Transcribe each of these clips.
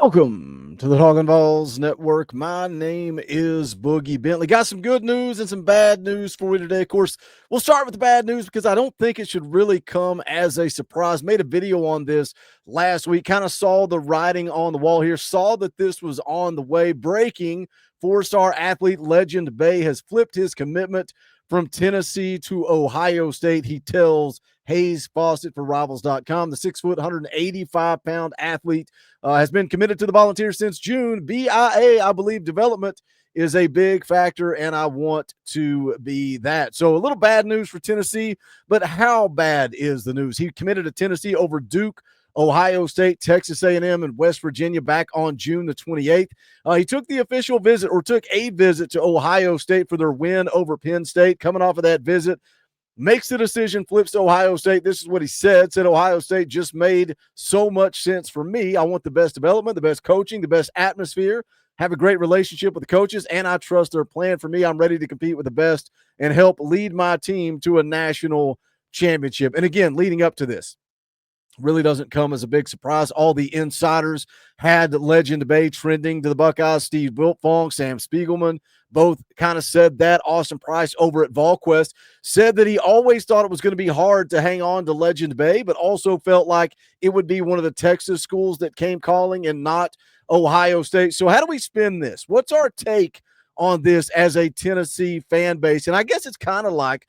Welcome to the Talkin VAWLS Network. My name is Boogie Bentley. Got some good news and some bad news for you today. Of course, we'll start with the bad news because I don't think it should really come as a surprise. Made a video on this last week, kind of saw the writing on the wall here, saw that this was on the way. Breaking, four-star athlete Legend Bay has flipped his commitment from Tennessee to Ohio State. He tells Hayes Fawcett for Rivals.com. The 6', 185-pound athlete has been committed to the Volunteers since June. BIA, I believe, development is a big factor, and I want to be that. So a little bad news for Tennessee, but how bad is the news? He committed to Tennessee over Duke, Ohio State, Texas A&M, and West Virginia back on June the 28th. He took the official visit, or took a visit to Ohio State for their win over Penn State. Coming off of that visit, makes the decision, flips to Ohio State. This is what he said. Said, Ohio State just made so much sense for me. I want the best development, the best coaching, the best atmosphere, have a great relationship with the coaches, and I trust their plan for me. I'm ready to compete with the best and help lead my team to a national championship. And again, leading up to this, really doesn't come as a big surprise. All the insiders had Legend Bay trending to the Buckeyes. Steve Wiltfong, Sam Spiegelman, both kind of said that. Austin Price over at VolQuest said that he always thought it was going to be hard to hang on to Legend Bay, but also felt like it would be one of the Texas schools that came calling and not Ohio State. So how do we spin this? What's our take on this as a Tennessee fan base? And I guess it's kind of like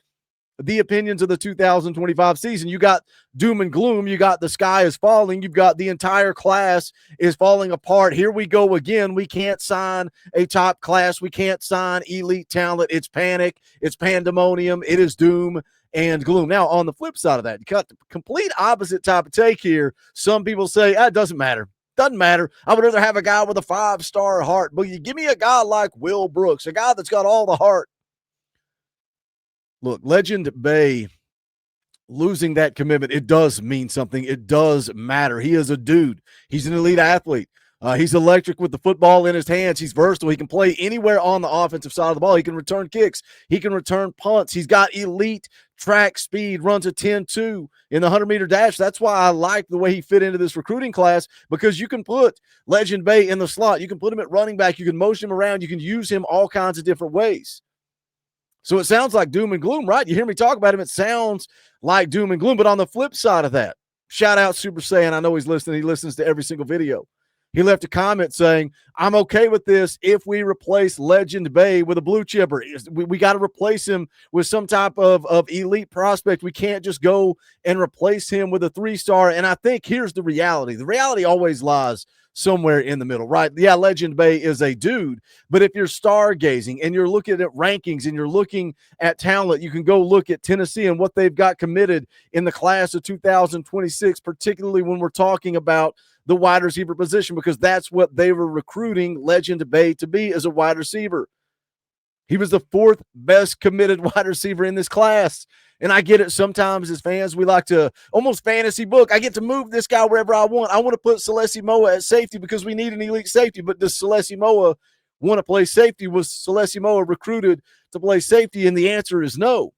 the opinions of the 2025 season. You got doom and gloom. You got the sky is falling. You've got the entire class is falling apart. Here we go again. We can't sign a top class. We can't sign elite talent. It's panic. It's pandemonium. It is doom and gloom. Now, on the flip side of that, you got the complete opposite type of take here. Some people say, it doesn't matter. Doesn't matter. I would rather have a guy with a 5-star heart. But you give me a guy like Will Brooks, a guy that's got all the heart. Look, Legend Bay losing that commitment, it does mean something. It does matter. He is a dude. He's an elite athlete. He's electric with the football in his hands. He's versatile. He can play anywhere on the offensive side of the ball. He can return kicks. He can return punts. He's got elite track speed, runs a 10-2 in the 100-meter dash. That's why I like the way he fit into this recruiting class, because you can put Legend Bay in the slot. You can put him at running back. You can motion him around. You can use him all kinds of different ways. So it sounds like doom and gloom, right? You hear me talk about him, it sounds like doom and gloom. But on the flip side of that, shout out Super Saiyan. I know he's listening. He listens to every single video. He left a comment saying, I'm okay with this if we replace Legend Bay with a blue chipper. We got to replace him with some type of elite prospect. We can't just go and replace him with a 3-star. And I think here's the reality. The reality always lies somewhere in the middle, right? Yeah, Legend Bay is a dude, but if you're stargazing and you're looking at rankings and you're looking at talent, you can go look at Tennessee and what they've got committed in the class of 2026, particularly when we're talking about the wide receiver position, because that's what they were recruiting Legend Bay to be, as a wide receiver. He was the 4th best committed wide receiver in this class. And I get it. Sometimes as fans, we like to almost fantasy book. I get to move this guy wherever I want. I want to put Celesi Moa at safety because we need an elite safety. But does Celesi Moa want to play safety? Was Celesi Moa recruited to play safety? And the answer is no.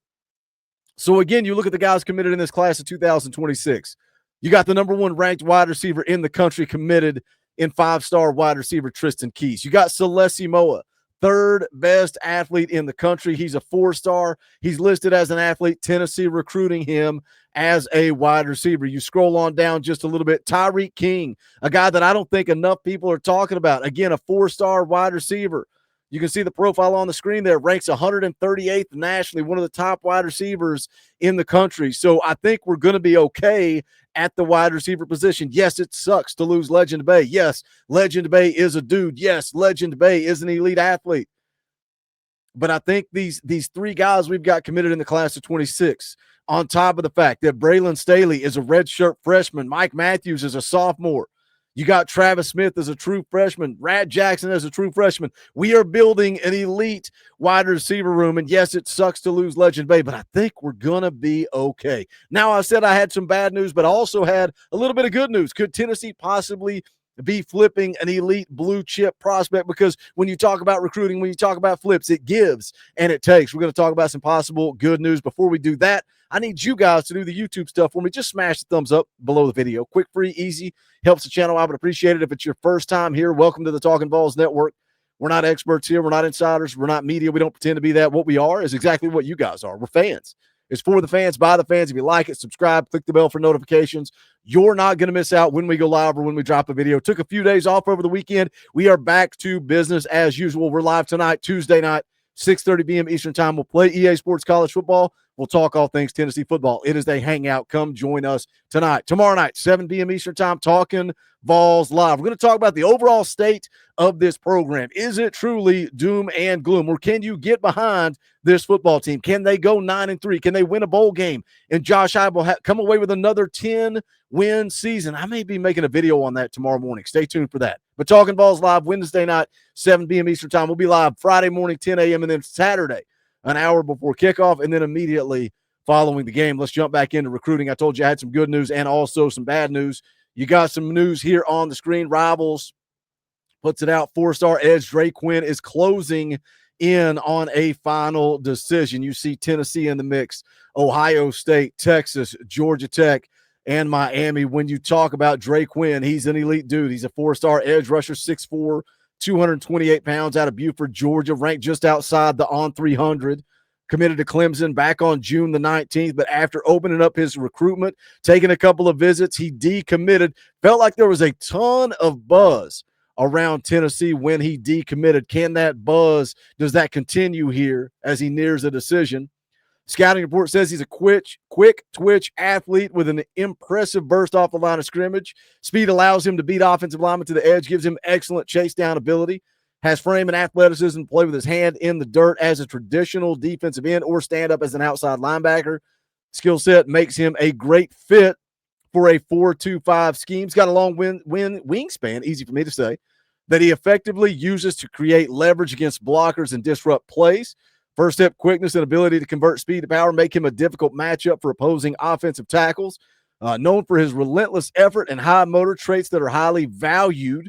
So again, you look at the guys committed in this class of 2026. You got the number 1 ranked wide receiver in the country committed in 5-star wide receiver Tristan Keys. You got Celesi Moa, 3rd best athlete in the country. He's a 4-star. He's listed as an athlete. Tennessee recruiting him as a wide receiver. You scroll on down just a little bit. Tyreek King, a guy that I don't think enough people are talking about. Again, a 4-star wide receiver. You can see the profile on the screen there. Ranks 138th nationally, one of the top wide receivers in the country. So I think we're going to be okay at the wide receiver position. Yes, it sucks to lose Legend Bay. Yes, Legend Bay is a dude. Yes, Legend Bay is an elite athlete. But I think these 3 guys we've got committed in the class of 26, on top of the fact that Braylon Staley is a redshirt freshman, Mike Matthews is a sophomore, you got Travis Smith as a true freshman, Rad Jackson as a true freshman. We are building an elite wide receiver room, and yes, it sucks to lose Legend Bay, but I think we're going to be okay. Now, I said I had some bad news, but I also had a little bit of good news. Could Tennessee possibly be flipping an elite blue chip prospect? Because when you talk about recruiting, when you talk about flips, it gives and it takes. We're going to talk about some possible good news. Before we do that, I need you guys to do the YouTube stuff for me. Just smash the thumbs up below the video. Quick, free, easy. Helps the channel. I would appreciate it. If it's your first time here, welcome to the Talkin VAWLS Network. We're not experts here. We're not insiders. We're not media. We don't pretend to be that. What we are is exactly what you guys are. We're fans. It's for the fans, by the fans. If you like it, subscribe, click the bell for notifications. You're not going to miss out when we go live or when we drop a video. Took a few days off over the weekend. We are back to business as usual. We're live tonight, Tuesday night, 6:30 p.m. Eastern time. We'll play EA Sports College Football. We'll talk all things Tennessee football. It is a hangout. Come join us tonight. Tomorrow night, 7 p.m. Eastern time, Talkin VAWLS Live. We're going to talk about the overall state of this program. Is it truly doom and gloom, or can you get behind this football team? Can they go 9-3? Can they win a bowl game? And Josh Heupel come away with another 10-win season? I may be making a video on that tomorrow morning. Stay tuned for that. But Talkin VAWLS Live Wednesday night, 7 p.m. Eastern time. We'll be live Friday morning, 10 a.m., and then Saturday, an hour before kickoff, and then immediately following the game. Let's jump back into recruiting. I told you I had some good news and also some bad news. You got some news here on the screen. Rivals puts it out. 4-star edge Dre Quinn is closing in on a final decision. You see Tennessee in the mix, Ohio State, Texas, Georgia Tech, and Miami. When you talk about Dre Quinn, he's an elite dude. He's a 4-star edge rusher, 6'4", 228 pounds, out of Buford, Georgia, ranked just outside the on 300. Committed to Clemson back on June the 19th, but after opening up his recruitment, taking a couple of visits, he decommitted. Felt like there was a ton of buzz around Tennessee when he decommitted. Can that buzz, does that continue here as he nears a decision? Scouting report says he's a quick twitch athlete with an impressive burst off the line of scrimmage. Speed allows him to beat offensive linemen to the edge, gives him excellent chase down ability. Has frame and athleticism, play with his hand in the dirt as a traditional defensive end or stand up as an outside linebacker. Skill set makes him a great fit for a 4-2-5 scheme. He's got a long wingspan, easy for me to say, that he effectively uses to create leverage against blockers and disrupt plays. First step quickness and ability to convert speed to power make him a difficult matchup for opposing offensive tackles. Known for his relentless effort and high motor traits that are highly valued.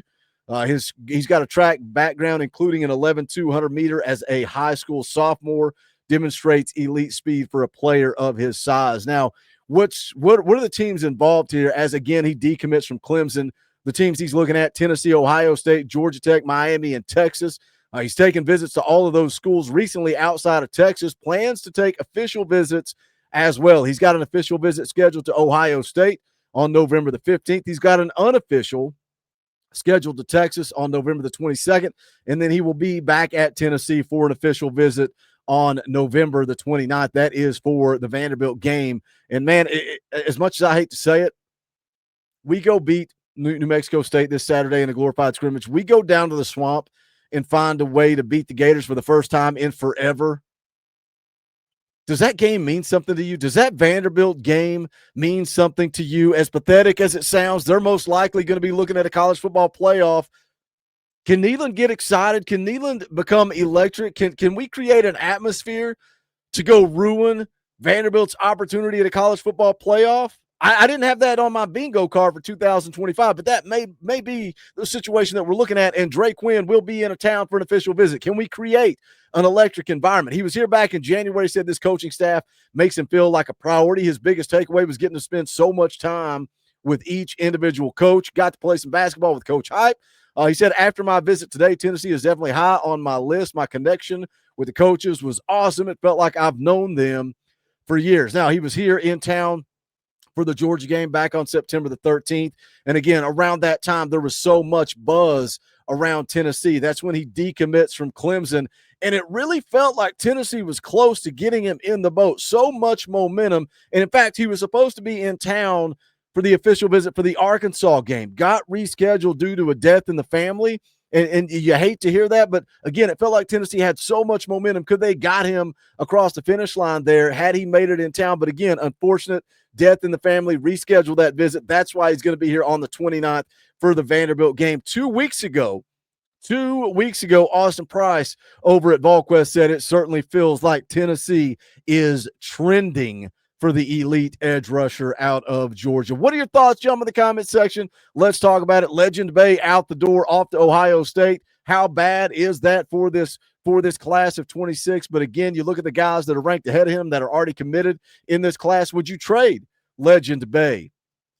He's got a track background, including an 11,200 meter as a high school sophomore, demonstrates elite speed for a player of his size. Now, what are the teams involved here? As again, he decommits from Clemson. The teams he's looking at: Tennessee, Ohio State, Georgia Tech, Miami, and Texas. He's taken visits to all of those schools recently outside of Texas. Plans to take official visits as well. He's got an official visit scheduled to Ohio State on November the 15th. He's got an unofficial scheduled to Texas on November the 22nd, and then he will be back at Tennessee for an official visit on November the 29th. That is for the Vanderbilt game. And, man, as much as I hate to say it, we go beat New Mexico State this Saturday in a glorified scrimmage. We go down to the swamp and find a way to beat the Gators for the first time in forever. Does that game mean something to you? Does that Vanderbilt game mean something to you? As pathetic as it sounds, they're most likely going to be looking at a college football playoff. Can Neyland get excited? Can Neyland become electric? Can we create an atmosphere to go ruin Vanderbilt's opportunity at a college football playoff? I didn't have that on my bingo card for 2025, but that may be the situation that we're looking at, and Dre Quinn will be in a town for an official visit. Can we create an electric environment? He was here back in January, said this coaching staff makes him feel like a priority. His biggest takeaway was getting to spend so much time with each individual coach. Got to play some basketball with Coach Hype. He said, after my visit today, Tennessee is definitely high on my list. My connection with the coaches was awesome. It felt like I've known them for years. Now, he was here in town for the Georgia game back on September the 13th. And again, around that time, there was so much buzz around Tennessee. That's when he decommits from Clemson. And it really felt like Tennessee was close to getting him in the boat. So much momentum. And in fact, he was supposed to be in town for the official visit for the Arkansas game. Got rescheduled due to a death in the family. And you hate to hear that, but again, it felt like Tennessee had so much momentum. Could they got him across the finish line there had he made it in town? But again, unfortunate death in the family, rescheduled that visit. That's why he's going to be here on the 29th for the Vanderbilt game. 2 weeks ago, Austin Price over at VolQuest said it certainly feels like Tennessee is trending for the elite edge rusher out of Georgia. What are your thoughts? Jump in the comment section. Let's talk about it. Legend Bay out the door, off to Ohio State. How bad is that for this class of 26? But again, you look at the guys that are ranked ahead of him that are already committed in this class. Would you trade Legend Bay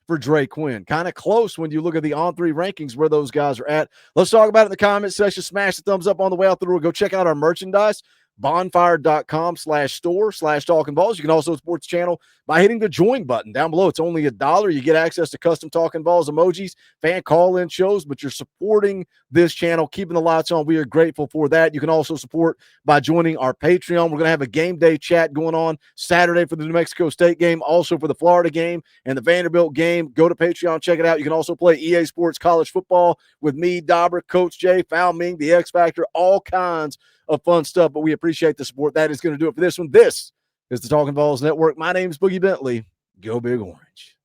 for Dre Quinn? Kind of close when you look at the on-3 rankings where those guys are at. Let's talk about it in the comment section. Smash the thumbs up on the way out the door. Go check out our merchandise, bonfire.com/store/Talkin VAWLS. You can also support the channel by hitting the join button down below. It's only $1. You get access to custom Talkin VAWLS emojis, fan call-in shows, but you're supporting this channel, keeping the lights on. We are grateful for that. You can also support by joining our Patreon. We're going to have a game day chat going on Saturday for the New Mexico State game, also for the Florida game and the Vanderbilt game. Go to Patreon, check it out. You can also play EA Sports College Football with me, Dobber, Coach Jay, Foul Ming, the X Factor, all kinds of fun stuff, but we appreciate the support. That is going to do it for this one. This is the Talkin VAWLS Network. My name is Boogie Bentley. Go Big Orange.